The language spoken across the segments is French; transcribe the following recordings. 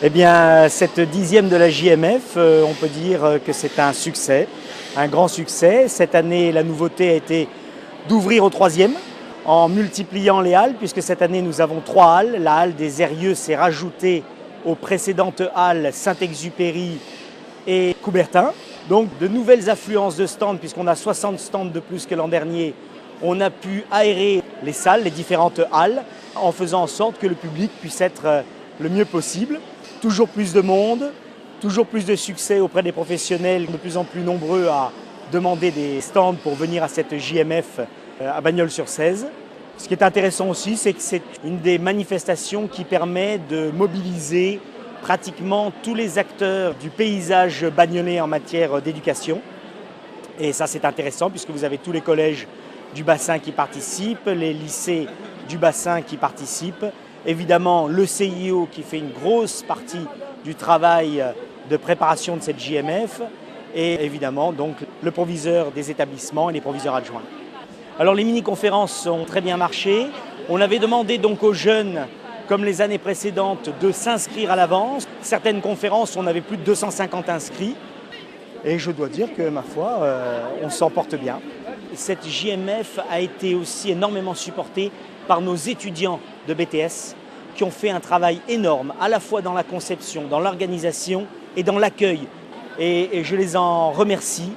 Eh bien, cette 10e de la JMF, on peut dire que c'est un succès, un grand succès. Cette année, la nouveauté a été d'ouvrir au 3e en multipliant les halles, puisque cette année, nous avons 3 halles. La halle des Eyrieux s'est rajoutée aux précédentes halles Saint-Exupéry et Coubertin. Donc, de nouvelles affluences de stands, puisqu'on a 60 stands de plus que l'an dernier. On a pu aérer les salles, les différentes halles, en faisant en sorte que le public puisse être le mieux possible. Toujours plus de monde, toujours plus de succès auprès des professionnels, de plus en plus nombreux à demander des stands pour venir à cette JMF à Bagnols-sur-Cèze. Ce qui est intéressant aussi, c'est que c'est une des manifestations qui permet de mobiliser pratiquement tous les acteurs du paysage bagnolais en matière d'éducation. Et ça, c'est intéressant puisque vous avez tous les collèges du bassin qui participent, les lycées du bassin qui participent, évidemment le CIO qui fait une grosse partie du travail de préparation de cette JMF et évidemment donc le proviseur des établissements et les proviseurs adjoints. Alors les mini-conférences ont très bien marché. On avait demandé donc aux jeunes, comme les années précédentes, de s'inscrire à l'avance. Certaines conférences, on avait plus de 250 inscrits. Et je dois dire que, ma foi, on s'en porte bien. Cette JMF a été aussi énormément supportée par nos étudiants de BTS qui ont fait un travail énorme, à la fois dans la conception, dans l'organisation et dans l'accueil. Et je les en remercie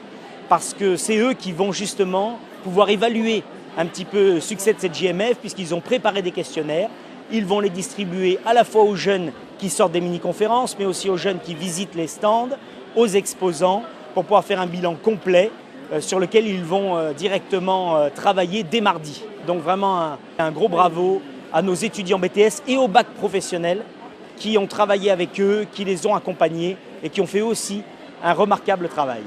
parce que c'est eux qui vont justement pouvoir évaluer un petit peu le succès de cette JMF puisqu'ils ont préparé des questionnaires. Ils vont les distribuer à la fois aux jeunes qui sortent des mini-conférences, mais aussi aux jeunes qui visitent les stands, aux exposants, pour pouvoir faire un bilan complet sur lequel ils vont directement travailler dès mardi. Donc vraiment un gros bravo à nos étudiants BTS et au bac professionnel qui ont travaillé avec eux, qui les ont accompagnés et qui ont fait aussi un remarquable travail.